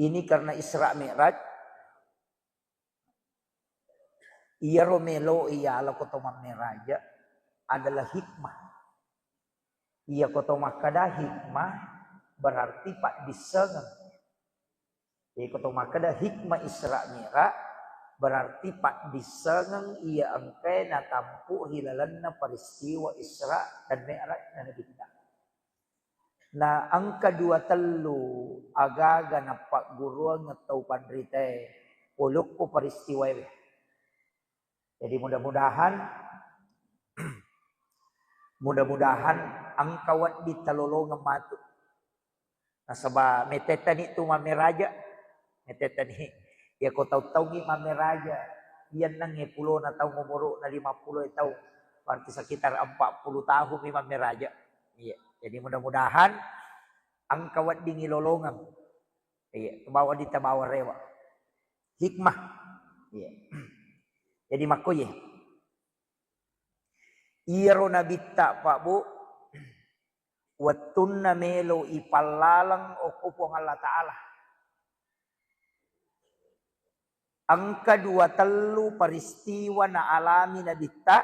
Ini karena Isra Mi'raj. Iya romelo iya ala kotoma meraja adalah hikmah. Iya kotoma kada hikmah berarti pak disengen. Iya kotoma kada hikmah Isra Mi'raj berarti pak disengen iya angkai na tampu hilalanna peristiwa Isra dan Mi'raj na kita. Nah angka 23 agaga na pak guru ngetau pandrite uluk ko peristiwa ini. Jadi mudah-mudahan ang kawat di talolong matu. Nasaba meteta ni tu mameraja. Meteta ni ya ko tahu-tahu ni mameraja. Iyan nang 10 na tahu ngumuro na 50 tahu. Berarti sekitar 40 tahun ni mameraja. Iya. Jadi mudah-mudahan ang kawat di ngilolongan. Iya, kebawa di tabawa rewa. Hikmah. Iya. Jadi makoye. Iro na bitta Pak Bu. Watun na melo ipalalang o kupong Allah Ta'ala. Ang kedua peristiwa na alami na bitta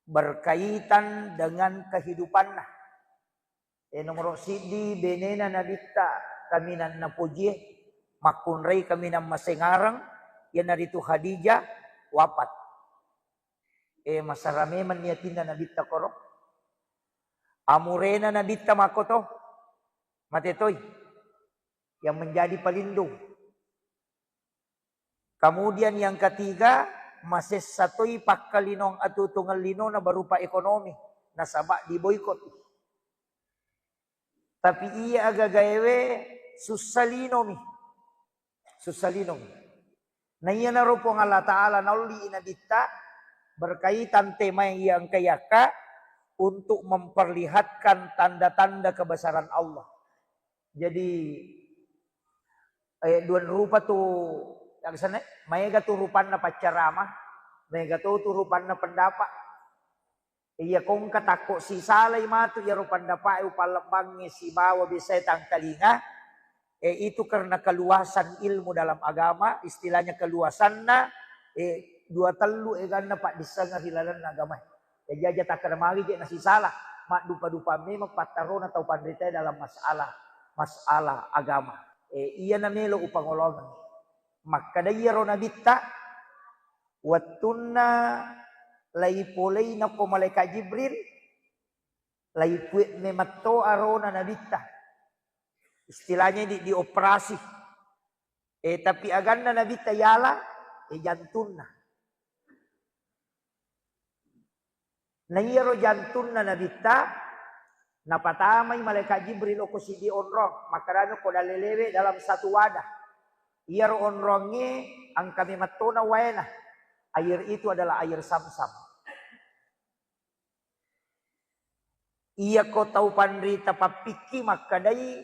berkaitan dengan kehidupan na. Nomor sidi benena na bitta kami na napuji makunray kami na masengarang yan narito Khadijah wafat. Masarame man niyatin na nabitta koro. Amurena nabitta makoto. Matetoy. Yang menjadi pelindung. Kemudian yang ketiga. Mases satoy pakalinong atutungal lino na berupa ekonomi. Nasaba di boykot. Tapi iya agagaewe susalinomi. Susalinomi. Na iya na rupong Allah Ta'ala nauli inabitta berkaitan tema yang kayaka untuk memperlihatkan tanda-tanda kebesaran Allah. Jadi dua rupa tu yang sana mega tu rupan na pacaramah, mega tu rupan na pendapat. Iya kong katako si salay matu ya rupan dapat upalambang si bawa bisa tang talinga. Itu karena keluasan ilmu dalam agama, istilahnya keluasan na 23 ganna pak disanga hilalan agama. Jadi aja tak kermari je nasi salah. Mak dupa-dupa memang pataron atau pandita dalam masalah agama. Iya na melo upangolongan. Maka daya rona bitta wattunna laipolay na ko malaikat Jibril laipuit mematto arona na bitta. Istilahnya dioperasi. Tapi agan na nabita yala, jantun na. Nayiro jantun na nabita, napatamay malaikat Jibril o kusidi onrong. Makarano ko dalelewe dalam satu wadah. Iyaro onrongnya, ang kami matuna wayna. Air itu adalah air Samsam. Iya ko tau pandrita papiki makadai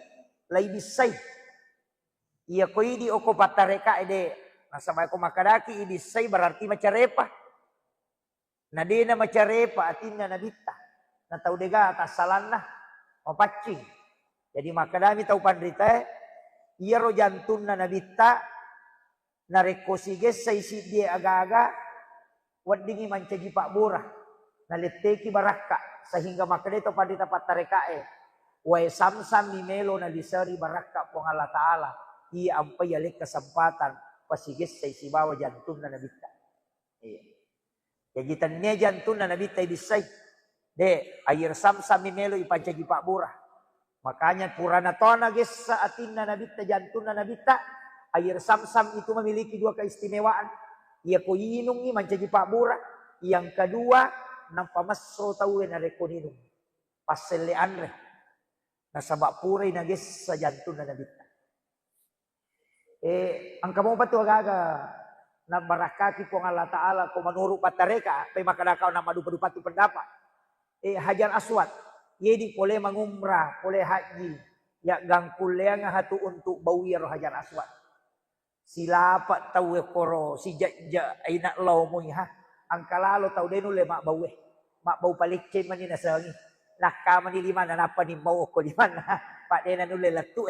lay bisay. Iya ko idi oko patareka ide. Nasabay ko makadaki ibisay berarti macarepa. Nadi na macarepa atin na nabita. Natau dega atas salan na. Mapacing. Jadi makadami tau pandrita iya ro jantun na nabita. Narekosiges say si dia aga-aga. Wadingi mancagi pak burah. Naliteki baraka. Sehingga makadito pandrita patareka Wai Samsam ni melo na disari baraka pong Allah Ta'ala. Iya ampai alik kesempatan. Pasigis sa isibawa jantun na nabita. Iya. Jadi tanya jantun na nabita ibisay. Air Samsam ni melo ipancagi pak burah. Makanya purana to nagis sa atin na nabita jantun na nabita. Air Samsam itu memiliki dua keistimewaan. Iya ko inung ni mancagi pak burah. Yang kedua, nang pamasro tawin na rekoninung. Paselean re. Nasabak puray nagis sa jantun na nabita. Ang kamo pa ito agaga na barakaki po ng Allah Ta'ala kung manuro patareka, pay makadakaw na madupa-dupa ito pendapat. Hajar Aswad, yedi pole mangumrah, pole haji, ya gang kulea nga hatu untuk bawiro Hajar Aswad. Sila pa tawe koro, si jajja ay naklaw mo ha. Ang kalalo taw denu le makbawe, makbaw palikkin man yun nasangi. Nakama ni liman na napanimbaw ko liman na. Pak dena nule latu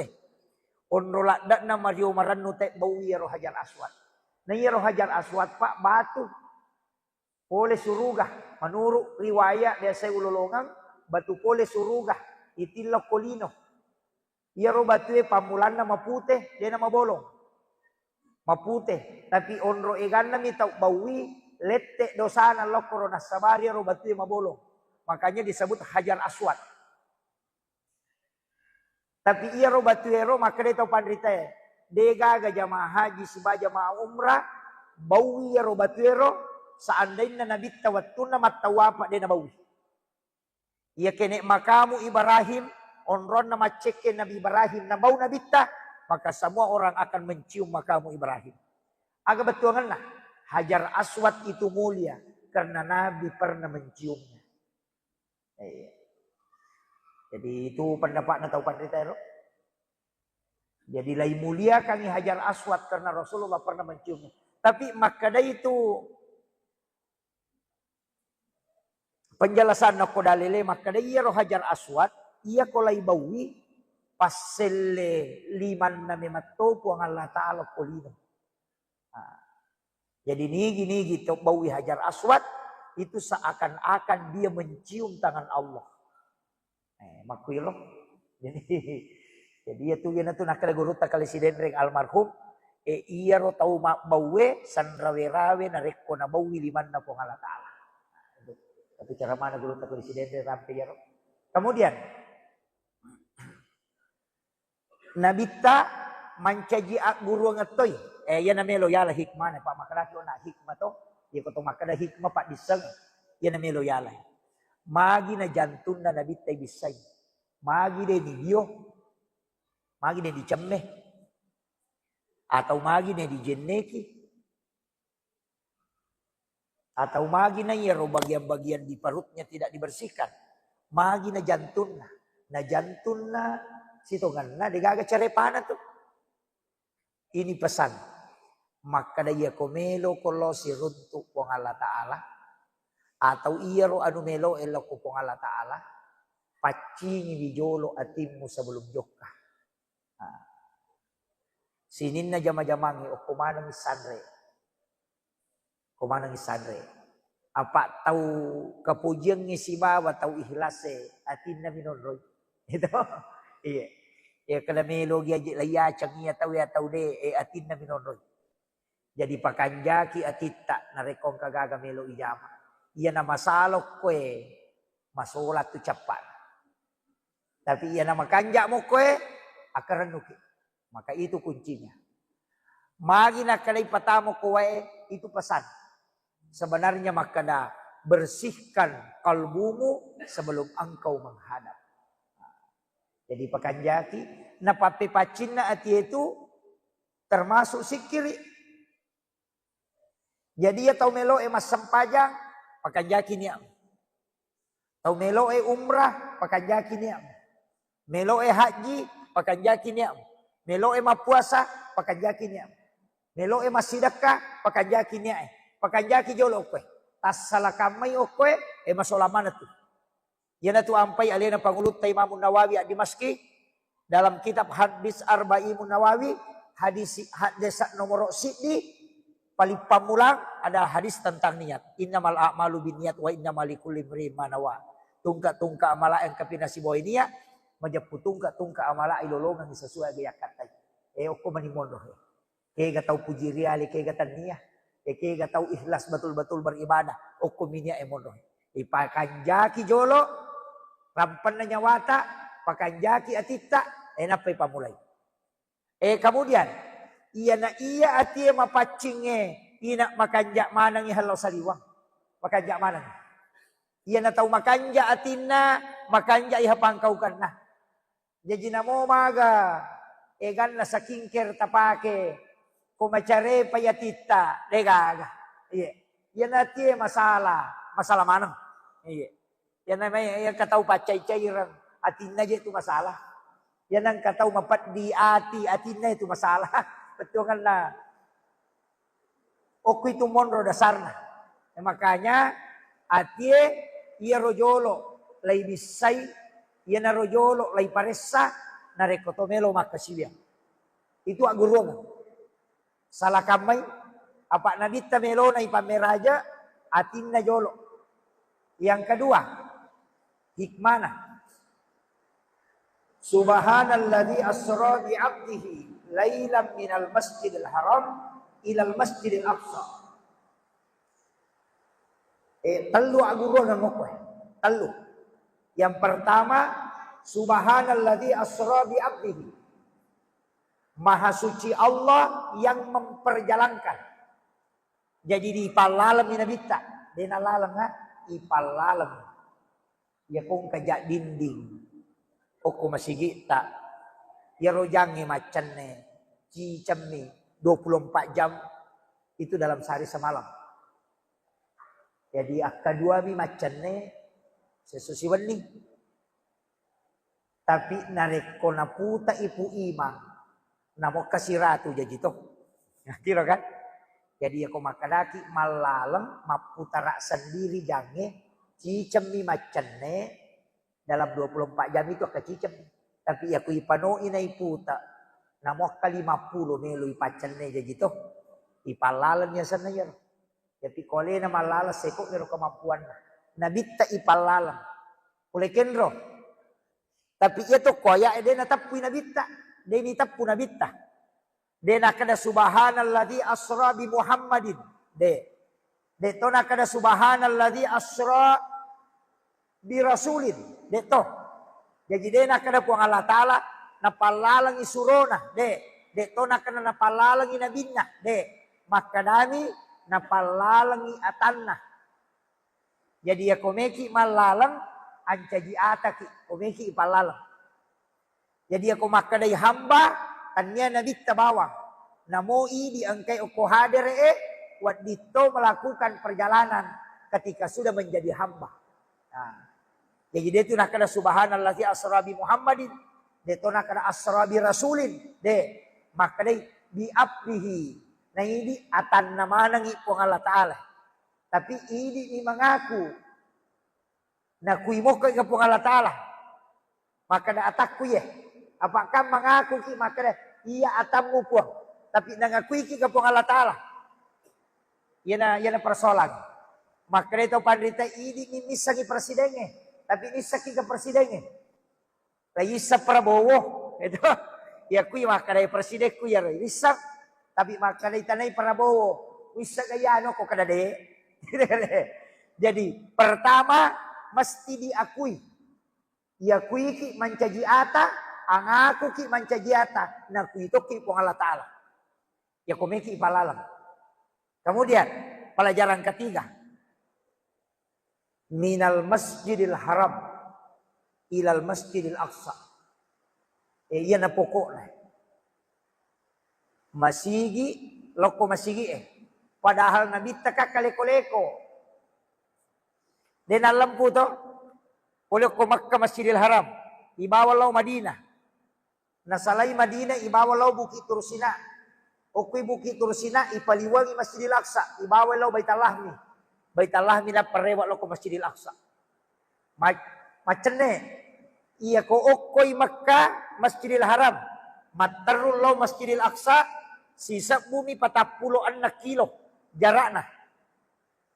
Onro lakdak na Mario Marano te bawi ro Hajar Aswad. Na ro Hajar Aswad pak batu. Pole surugah. Menurut riwayat dia saya ulolongan batu pole surugah. Itilok kolino. Iya ro batu pamulan na maputih dia na mabolong. Maputih. Tapi onro egan na mitau bawi lette dosana lokoro na sabari ro batu mabolong. Makanya disebut Hajar Aswad. Tapi iya ro batuero maka dia tahu pandrita ya. Dega ga jamaah haji siba jamaah umrah. Bawi ya ro batuero. Seandainya Nabi tawatuna matawapa dia na bawi. Iya kene makamu Ibrahim. Onron na maceke Nabi Ibrahim na bau Nabi ta. Maka semua orang akan mencium makamu Ibrahim. Agak betulan lah. Hajar Aswad itu mulia. Karena Nabi pernah menciumnya. Jadi itu pendapat na tahu pandita ya. Jadi lai mulia kami Hajar Aswad karena Rasulullah pernah menciumnya. Tapi makada itu penjelasan na kodalele makada iya roh Hajar Aswad iya kolai bawi paselle liman na memato po ang Allah Ta'ala kolino. Jadi gini gitu bawi Hajar Aswad itu seakan-akan dia mencium tangan Allah. Makuilo. Jadi itu yan ito nakalaguruta kali si Denreng almarhum. Iya ro tau bawe sanrawe-rawe na rekko na bawi liman na po Allah Ta'ala. Tapi cara mana guruta kali si Denreng rampe ya ro. Kemudian. Nabita mancaji guru ngetoy. Yan na melo yala hikmah na pa makalaki o na hikmah to. Iya ko to makada hikmah pa disang. Yan na melo yala. Magi na jantun na nabita bisay. Magi de di Dio. Magi de di Cemme. Atau magi de di Jenneki. Atau magi na yero bagian-bagian di perutnya tidak dibersihkan. Magi na jantun na. Na jantun na sitongan na. Digaga carepana tuh. Ini pesan. Maka daya komelo kolo si runtuk pong Allah Ta'ala. Atau iya ro anu melo elo kupong Allah Ta'ala. Pacingi bijolo atimmu sebelum jokka. Sinin na jama-jamangi o kumanang isanre. Kumanang isanre. Apa tahu kepujian ngisi bawa tahu ihlase atin na minonroy. Itu. Iya. Ya kada melo gi laya cangia tahu ya tahu de atin na minonroy. Jadi pakanjaki atita narekong kagaga melo ijama. Iya na masalok kwe masolat tu cepat. Tapi iya na makanja mo kwe akaran nuki. Maka itu kuncinya. Magi na kalay patamo kwe itu pesan. Sebenarnya makana bersihkan kalbumu sebelum engkau menghadap. Jadi pakanjaki na papipacin na ati itu termasuk sikiri. Jadi ya tau melo mas sempajang pakanjaki niya. Tau melo umrah pakanjaki niya. Melo haji pakanjaki niya. Melo mapuasa pakanjaki niya. Melo masidaka pakanjaki niya. Pakanjaki jolo kwe. Tas salakamay o kwe masolaman na to. Yan na to ampay alina pangulut tay Imam Nawawi at Dimaski. Dalam kitab hadis Arbaimun Nawawi. Hadis nomor sidi. Paling ada hadis tentang niat. Innamal a'malu binniyat wa innamal likulli imrin ma nawa. Tungka amala yang kapinasi boy niya, majapu tungka amala ilolongan sesuai gaya kata. Oko manimondo. Kaya gatau puji riali kaya gatan niya. Kaya gatau ikhlas betul-betul beribadah. Oko minya emondo. Ipakanjaki jolo, rampan na nyawata, pakanjaki atita, napay pamulay. Kemudian iya ati mapacing ina makanja manang ihalaw sa liwang. Makanja manang. Iya na tahu makanja atina, makanja ihapangkaw ka na. Jadi na mo maga, egan na sa kingker tapake, kumacare payatita, legaga. Iya. Yan ati masalah manang. Iya. Yan na may kataw pacay-cayran, atina itu masalah. Yan ang kataw mapat di atina itu masalah. Betul kan lah. Oku itu monro dasarnya. Makanya atie iya rojolo lay bisay iya na rojolo lay paresa na rekotomelo makasibya. Itu agurong. Salah kamay, apa nabita melona ipameraja, atin na jolo. Yang kedua, hikmana. Subhanalladzi asra bi 'abdihi lailan minal masjidil haram ilal masjidil aqsa. Telu agurong mo ko. Telu. Yang pertama, subhanalladzi asra bi 'abdihi. Maha suci Allah yang memperjalankan. Jadi di palalam inabita. Dena lalang nga, ipalalam. Ya kung kajak dinding. O kumasigita. Ya rojangi macan ne. Cicam ni. 24 jam. Itu dalam sehari semalam. Jadi kedua mi macan ne. Sesusiwan ni. Tapi nareko na puta ipu imang. Namo kasih ratu jadi toh. Kira kan? Jadi aku makadaki malaleng maputara sendiri jange cicem mi macane dalam 24 jam itu ke cicem. Tapi aku ipano inai puta. Namo ka 50 nelo ipacane jadi toh. Ipalalan ya sana ya. Jadi kole na malala sekok nero kemampuan. Nabita ipalalan. Oleh kenro. Tapi itu koya ede natap nabita. Deni tapu nabita. Dena kada subhanalladzi asra bi Muhammadin. De to na kada subhanalladzi asra bi rasulin. De to. Jadi dena kada puang Allah taala napalalang isurona. De to na kada napalalang inabinna. Maka dami napalalang atanna. Jadi ya komeki malalang ancaji ataki. Komeki ipalalang. Jadi aku makadai hamba tanya nabita bawang. Namoi diangkai oko hadir wat dito melakukan perjalanan ketika sudah menjadi hamba. Nah, jadi dia tu nak kena subhanallazi asra bi Muhammadin, dia tu nak kena asra bi rasulin, makadai bi abdihi. Nah ini atan nama nangi pung Allah Taala. Tapi ini mengaku na kuimo ka pung Allah Taala. Maka da atakku ye. Apakah mengaku ki maka iya atamu puang. Tapi nangakui ki kapung Allah Ta'ala. Yana persoalan. Maka itu pandita ini misangi presidennya. Tapi nisaki ke presidennya. Isa Prabowo. Itu. Ya kui maka dari presidenku ya. Isa. Tapi maka dari tanai Prabowo. Isa kaya ano ko kada de. Jadi pertama mesti diakui. Iakui ki mancaji ata. Ang aku ki mancajiata na kuito ki pong Allah Ta'ala. Ya kumiki ipalalam. Kemudian pelajaran ketiga. Minal masjidil haram ilal masjidil aqsa. Iyan na pokok na. Masigi, loko masigi Padahal nabita ka kaleko-leko. Dan alam po to. Kulo ko Makkah masjidil haram. Ibawalaw Madinah. Nasalay Madinah, ibawalaw Bukit Tursina. Okui Bukit Tursina, ipaliwangi Masjidil Aqsa. Ibawalaw Baitalahmi. Baitalahmi na parewa lo ko Masjidil Aqsa. Macam ne. Iya ko okoy Makkah, Masjidil Haram. Matarul law Masjidil Aqsa. Sisa bumi 40 na kilo. Jarak na.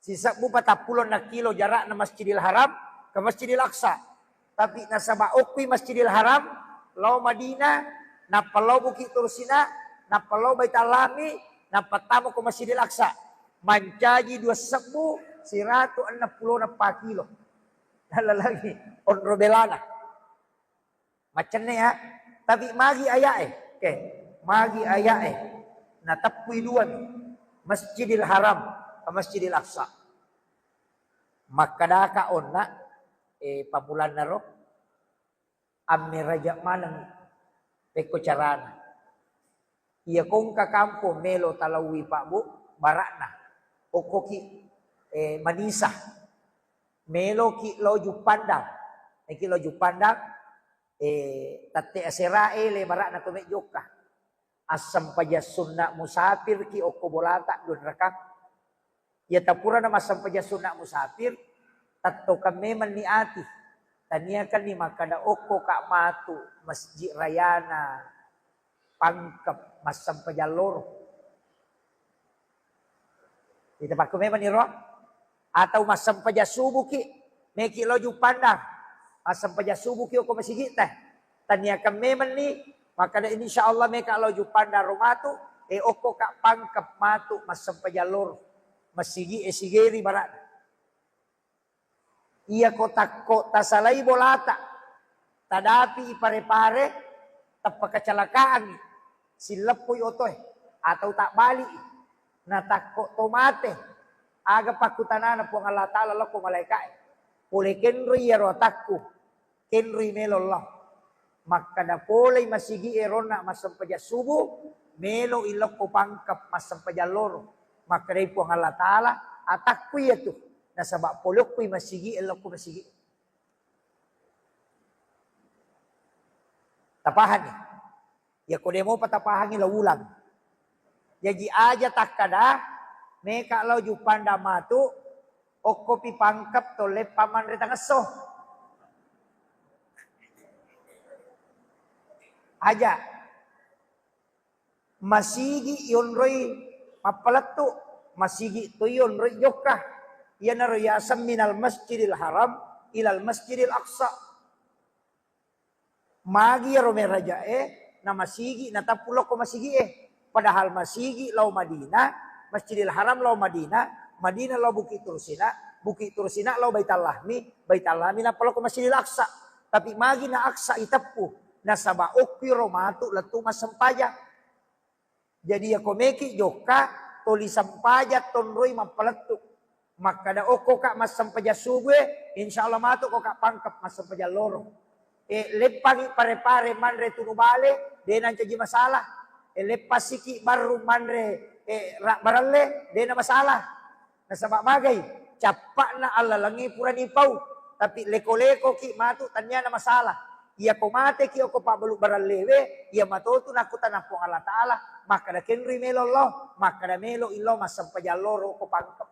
Sisa bumi 40 na kilo jarak na Masjidil Haram ke Masjidil Aqsa. Tapi nasaba okoy Masjidil Haram. Law Madinah, napalaw Bukit Tursina, napalaw Baitalahmi, napatamo ko Masjidil Aqsa. Mancaji 2,164 kilo. Lalagi, onro belana. Macam ni ya. Tapi magi ayae. Okay. Magi ayae. Natapui duan. Masjidil Haram ke Masjidil Aqsa. Makadaka onna pamulan na ro. Ammi raja manang peko carana. Iya kong kakampo melo talawi pak bu barakna. Oko ki manisa. Melo ki loju pandang. Ki loju pandang tate aserae le barakna kumek joka. Asam pajas sunna musafir ki oko bolata dun rakak. Ya tapura na masam pajas sunna musafir. Tatto kami maniati. Tania kan ni makada oko kak matu masjid rayana pangkep masam pajalor. Di tempat ko memang niro atau masam pajasubu ki meki loju pandang masam pajasubu ki ko masigi teh tanya ka memang ni maka da insyaallah meka loju pandang romatu oko ka pangkep matu masam pajalor masigi sigeri barat. Ia kotak tasalai bolata tadapi pare-pare tapa kecelakaan silepoy otoy atau tak balik na takko tomate aga pakutanana po Allah Ta'ala lo ko malaikat pole kenri yaro takku kenri melollah maka da pole masigi erona masam pajasubu melo ilok ko pangkap masam pajalor maka dai po Allah Ta'ala atakku yatu na sabak polok ko masigi elok ko masigi tapahan ni ya ko demo patapahan ni laulang jadi aja takkada meka lau jupanda matu okopi pangkap tole paman retangeso aja masigi yonroi mapalatu masigi tu yonroi jokah yana riyasam minal masjidil haram ilal masjidil aqsa magi rome raja na masigi na tapulo ko masigi padahal masigi lau Madinah, Masjidil Haram lau Madinah, Madinah lau Bukit Tursina lau Baital Lahmi na palo ko Masjidil Aqsa. Tapi magi na Aqsa itapu, na saba okpi romatu latu masampaja. Jadi ya komeki joka toli sampaja tonroi mapalatu. Maka da oko kak masampaja subwe, insyaallah matu ko kak pangkap masampaja loro. Lepagi pare-pare manre tunubale, denan caji masalah. Lepas siki baru manre baralle dena masalah nasabak magai capak na alalangi pura ni pau tapi leko-leko ki matu tanya na masalah ia ko mate ki ko pabelu barallewe ia matotu nakutan apong Allah Ta'ala maka da kenri melo Allah maka da melo illo masam pajaloro ko pangkep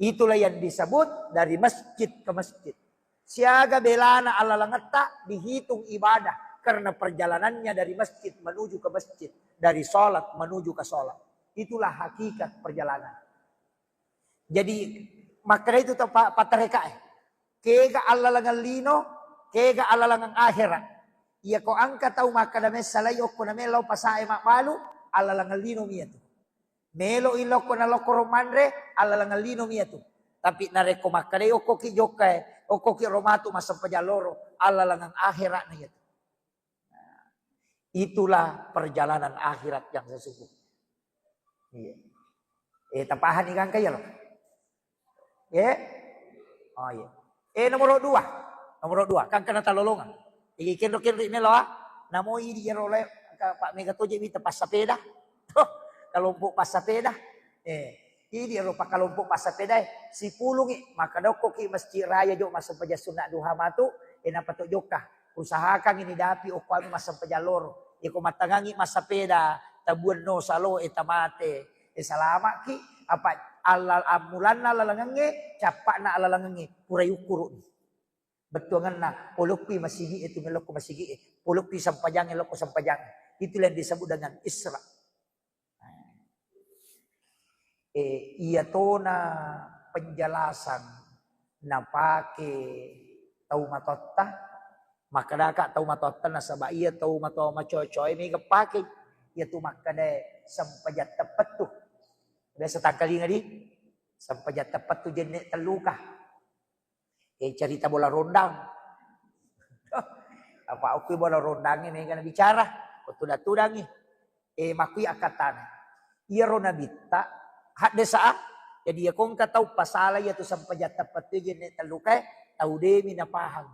itulah yang disebut dari masjid ke masjid siaga belana alalangata dihitung ibadah karena perjalanannya dari masjid menuju ke masjid, dari sholat menuju ke sholat. Itulah hakikat perjalanan. Jadi maka itu patareka kega alalangan lino, kega alalangan akhirat. Ia ko angka tau maka da mesalay ko na melo pasae malu alalangan lino miatu. Melo iloko na loko romandre alalangan lino miatu. Tapi nareko maka da oko ki jokai, oko ki romatu masam pajaloro alalangan akhirat na yatu. Itulah perjalanan akhirat yang sesungguhnya. Iya. Tapahan ikan kaya loh. Oh iya. Nomor 2. Kan kena talolongan. Iki kendo ini loh. Namo ini dia oleh Pak Mega Toje bita pas sepeda. Kelompok pas sepeda. Ini dia lupa kelompok pas sepeda. Si pulungi maka doko ki masjid raya jok masuk peja sunat duha matu. Napa tu jokah. Usahakan ini dapi okuan masam pajaloro. Iko matangangi masapeda tabuan no salo etamate. Salama ki apa alal amulanna lalangange capak na alalangange purai ukurun. Betuangan na polokpi masigi itu meloko masigi polokpi sampajang eloko sampajang. Itulah yang disebut dengan Isra. Iya tona penjelasan napake tau matotta maka daka tau matotan na sabah iya tau mato macocoy may kapake iya tu maka de sampajat tepat tu biasa tangkali nga di sampajat tepat tu jenek teluka cerita bola rondang apa aku bola rondang ini kan bicara tudangi makui akatan iya rona bitta hak desa jadi ya kong katau pasala iya tu sampajat tepat tu jenek teluka tau de minapahang.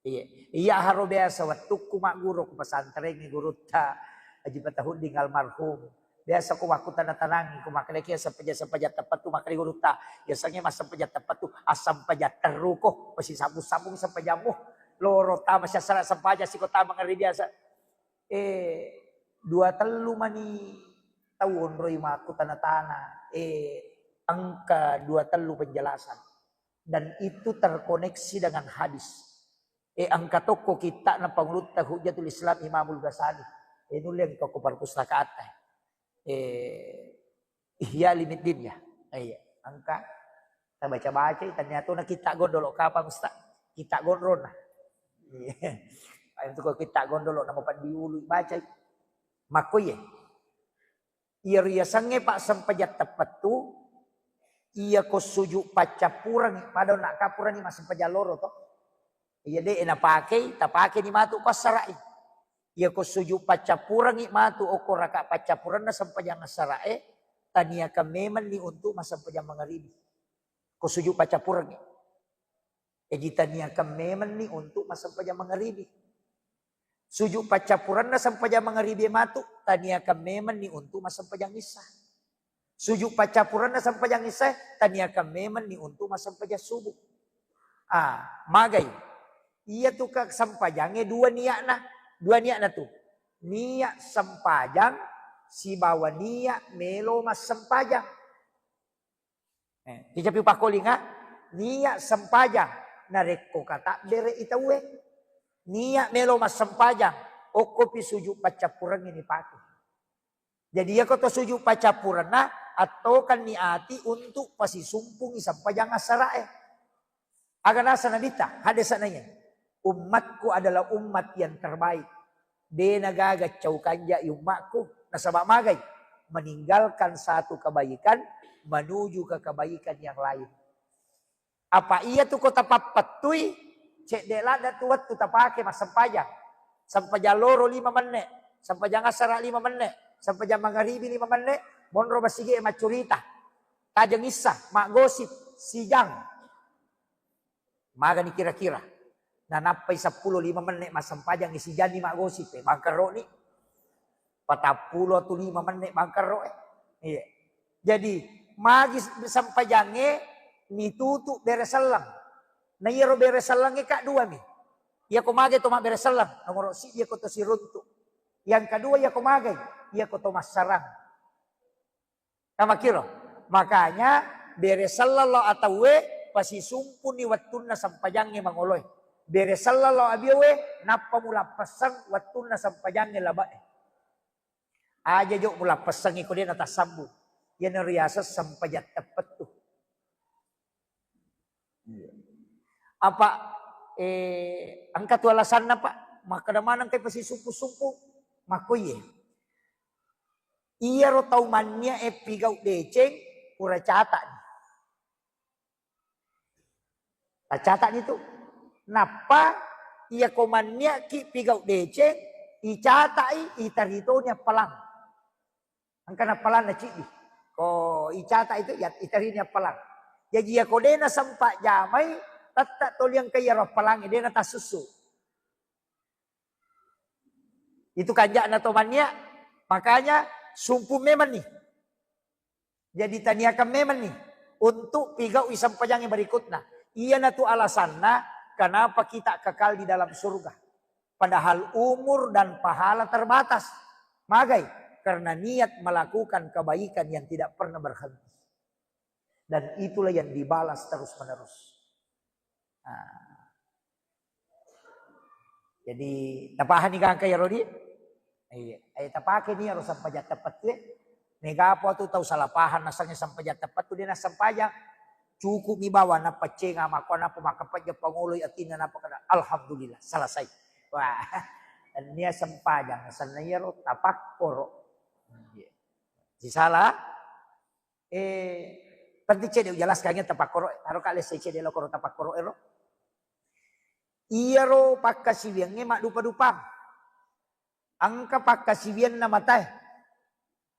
Iya haro biasa waktu ku mak guru ku pesantren ni guru ta aji patahun ding almarhum biasa ku waku tanangi ku makne kia sampaja tepat tu makne guru ta biasanya mas sampaja tepat tu asam paja teruko pasti sambung sampajamu loro ta masya salah sampaja si kota mangeri biasa 2 telu mani tahun roi maku tanah angka 2 telu penjelasan dan itu terkoneksi dengan hadis. Angka toko kita na pangulut na Hujjatul Islam Imamul Ghazali. Nuliang ko perpustakaan. Ihya Ulumuddin ya. Angka. Kita baca-baca. Ternyata na kita gondolo kapan Ustaz. Kita gondol na. Ayun ko kita gondolo na mapandiulu baca. Makoy Iya riasange pak sampajat tepat tu. Iya ko suju pacapurang. Padahal nak kapurang ni masih pajaloro to. Iya deh ena pakai, tapake ni matu pasarai. Iya ko suju pacapurang ni matu oko raka pacapurang na sampajang sarai. Tania ka meman ni untuk masampajang mangaribi. Ko suju pacapurang ni. Jadi tania ka meman ni untuk masampajang mangaribi. Suju pacapuran na sampajang mangaribi matu. Tania ka meman ni untuk masampajang isa. Suju pacapuran na sampajang isa. Tania ka meman ni untuk masampajang subuh. Magay. Iya tu kak sampajangnya dua niat na tu. Niat sampajang si bawa niat melo mas sampajang. Dicapi pakolinga niat sampajang nareko kata bere itawe. Niat melo mas sampajang okopi suju pacapuran ini pakai. Jadi ya kau suju pacapuran atau kan niati untuk pasi sumpung sampajang asarae. Agar nasa nadita hadesananya. Umatku adalah umat yang terbaik. Dia nagagat caukannya umatku. Nasabak magay. Meninggalkan satu kebaikan. Menuju ke kebaikan yang lain. Apa iya tu kota papatui. Cek delada tuat tu tapake mas sampajang. Sampajang loro 5 menit. Sampajang asara 5 menit. Sampajang magharibi 5 menit. Monro basige macurita. Kajang isa. Mak gosip. Sijang. Maga ni kira-kira. Na napay 10-5 menit mas sampajang isi jadi mak gosip bangkaro ni 40 atau 5 menit bangkaro iya. Jadi magis sampajangnya ni tutu beresalang na iya ro beresalang kak dua mi iya ko magay to mak beresalang nomor si iya ko to si runtu yang kedua iya ko magay iya ko to mas sarang kiro makanya beresalang lo atawe pasi sumpun ni wattuna sampajangnya mangoloy. Beresallallahu abiyawe napa mula pasang watun na sampajangnya labae. Aja jo mula pasang iko din atas sambu. Yan ang riyasa sampajat tepat tuh. Apa ang katualasan na pa makadamanan kay pasisumpu-sumpu makoy Iya ro taumannya pigaw deceng pura cata. Cata itu napa iya komannya ki pigaw deceng icatai itaritonya palang. Angkana palang na cidi. Ko icata itu ya itarinya palang. Jadi ya kodena sampa jamay tatta toliang kaya ro palang ide na tasusu. Itu kanja na tomannya makanya sumpu meman nih. Jadi taniakan meman nih untuk pigaw isang pajang yang berikutnya. Iya na tu alasanna kenapa kita kekal di dalam surga. Padahal umur dan pahala terbatas. Magay. Karena niat melakukan kebaikan yang tidak pernah berhenti. Dan itulah yang dibalas terus menerus. Jadi tapahan ni kakak ya Rodi? Ay tapake ni harus sampai tepat ya. Nega apa tu tahu salah paham nasanya sampai tepat tu dia nasampajang. Cukup ni bawa na pacenga mako na pumakapat yung panguloy at ina na pakana. Alhamdulillah, salasay. Wah, niya sampajang sa nayaro tapak koro. Si salah, penting cede jelas kanya tapak koro. Taro kali sa cede lo koro tapak koro ero. Iyaro pagkasibiyan nga madupa-dupa. Ang kapagkasibiyan na matay.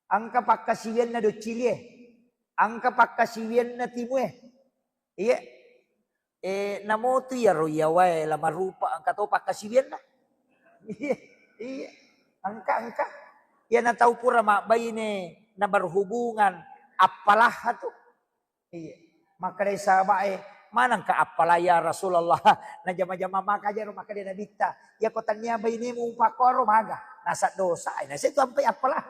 Ang kapagkasibiyan na dochilye. Ang kapagkasibiyan na timwe. Iya. Namo tu ya royawai la marupa ang katopak kasibian na. Iya. Angka. Yan ang tau pura mabayine na berhubungan apalah tu. Iya. Maka dari sahabat manang ka apalah ya Rasulullah na jama-jama maka jaro maka dia nabita. Ya kotanya bayine mo pakoro maga. Nasa dosa. Nasa itu sampai apalah.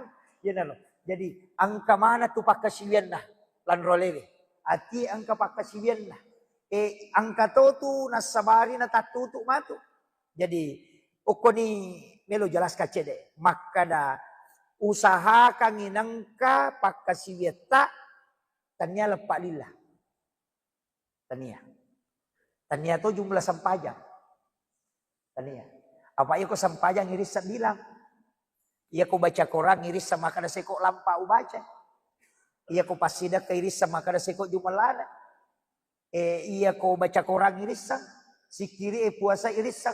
Yan lo. Jadi angka mana tu pakasibian na lan rolere. Ati ang kapakasibian na. Ang katoto nasabari na tatuto mato. Jadi uko ni melo jelas kacede. Maka da usaha kanginangka pakasiweta tanya lepak lillah. Tania itu jumlah sampajang. Tania. Apa iya ko sampajang iris bilang. Iya ko baca Quran iris sama kada seko lampau baca. Iya ko pasida ke iris sama kada seko jumalana. Iya ko baca Quran iris sikiri puasa iris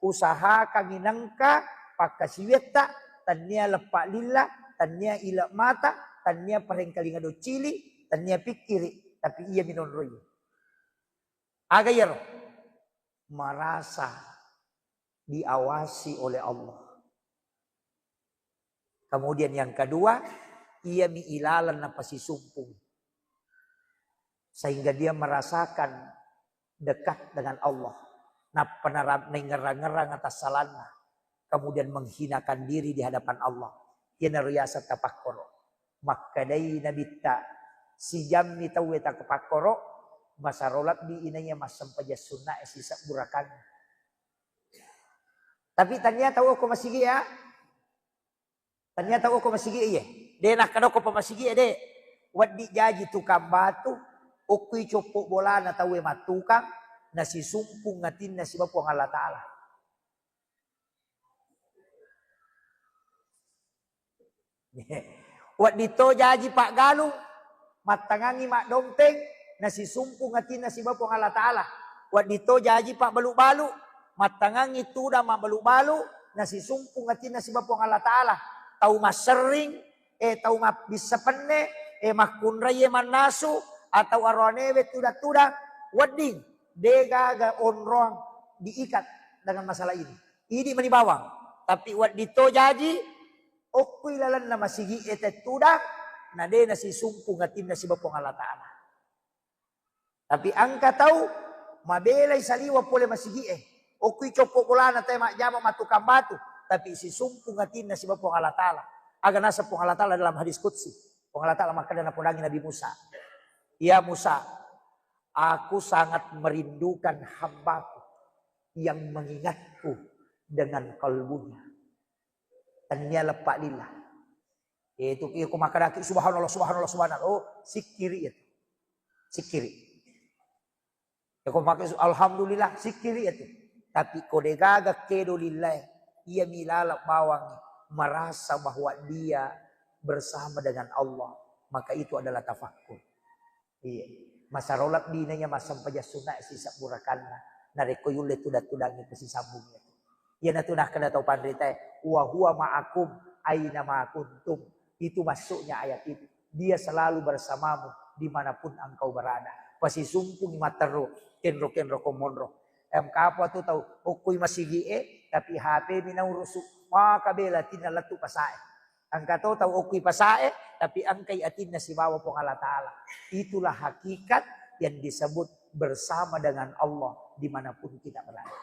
usaha kanginangka pakasiweta tania lepak lillah, tania ilak mata, tania parengkalingado cili, tania pikiri, tapi iya minon royo. Agayar merasa diawasi oleh Allah. Kemudian yang kedua, ia miilalan na pasisumpung. Sehingga dia merasakan dekat dengan Allah. Nah penarap na ngerang-ngerang atas salana. Kemudian menghinakan diri di hadapan Allah. Ia naruyasa tapakkoro. Makadai nabita si jam ni taweta kepakkoro. Masarolat di inanya masam paja sunnah sisa burakan. Tapi tanya tahu aku masih ya? Tanya tahu aku masih ya? Dia nak kado aku masih ya deh. Wadi jaji tukang batu, ukui copok bola na tahu matukang, nasi sumpung ngatin nasi bapuang Allah Taala. Wadi to jaji Pak Galung, matangangi mak domteng. Nasi sumpung ngatin nasi bapuang Allah Ta'ala. Wadito jaji Pak balu-balu. Matangang itu dah mak balu-balu. Nasi sumpung ngatin nasi bapuang Allah Ta'ala. Tau mas sering. Tau mas bisa penne. Mak kunraye manasu. Atau arwanewe tudak-tudak. Wading. Dega onroang diikat dengan masalah ini. Ini menibawang. Tapi wadito jaji. Okui lalan na masigi tudak. Nade nasi sumpung ngatin nasi bapuang Allah Ta'ala. Tapi angka tahu mabelay saliwa pole masigi okui copok bola na tayo makjama matukang batu. Tapi si sumpung atin na si Bapong Allah Ta'ala. Aga nasa pong Allah Ta'ala dalam hadis Qudsi. Pong Allah Ta'ala makanya napunangin Nabi Musa. Ya Musa, aku sangat merindukan hambaku yang mengingatku dengan kalbunya. Tanya lepak lillah. Itu aku makadaki subhanallah subhanallah subhanallah. Oh sikiri itu. Sikiri. Aku pakai alhamdulillah sikiri itu. Tapi kode gagak kedo lillah. Ia milalap bawang. Merasa bahwa dia bersama dengan Allah. Maka itu adalah tafakkur. Iya. Masa rolat dinanya masam paja sunat sisa burakanna. Nareko yule tudat-tudangi kesisambungnya. Ia natunah kena tahu pandrita. Wa huwa ma'akum aina ma'akuntum. Itu masuknya ayat itu. Dia selalu bersamamu dimanapun engkau berada. Pasi sumpung matero. Kenro komonro. Kapo tu tahu. Okui masigi tapi HP minau rusuk. Maka bela tinalatu pasae. Angka tahu okui pasae. Tapi angkai atin na si bawa pong Allah Ta'ala. Itulah hakikat yang disebut bersama dengan Allah. Dimanapun kita berada.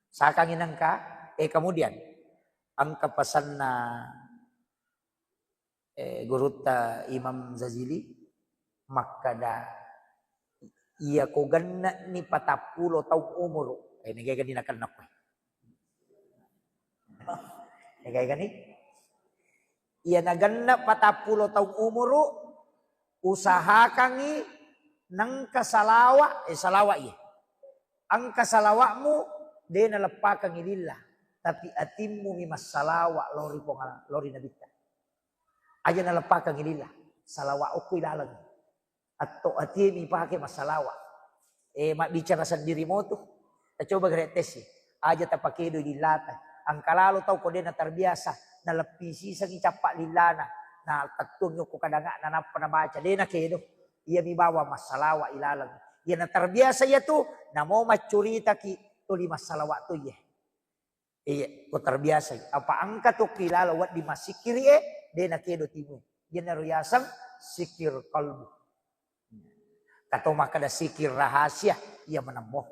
Sakangin angka. Kemudian. Angka pesan na guruta Imam Zazili. Maka dah. Iya ko ganna ni 40 taong umur. Nagay gani nakanak ko. Nagay gani. Iya naganna 40 taong umur. Usaha kangi nang kasalawa. Salawa iya. Ang kasalawa mo, de nalapak kang ilila. Tapi atim mo mi masalawa lori nabita. Aja nalapak kang ilila. Salawa oko'y lalag. Atau ati mi pakai masalawa. Mak bicara sendiri mo tu. Coba gretes aja tapakedo di lata. Ang kalalo tau ko din na terbiasa na lapisi sa gicapak lilana na tagtunyo ko kadanga na nabaca din na kedo. Ia mi bawa masalawa ilalang. Ia na terbiasa ya tu na mo macurita ki tuli masalawa tu ye. Iya ko terbiasa. Apa angka tu kilala wat di masikiri din na kedo timu. Ia na ruyasang sikir kalbu. Atau maka ada sikir rahasia ia menemuh.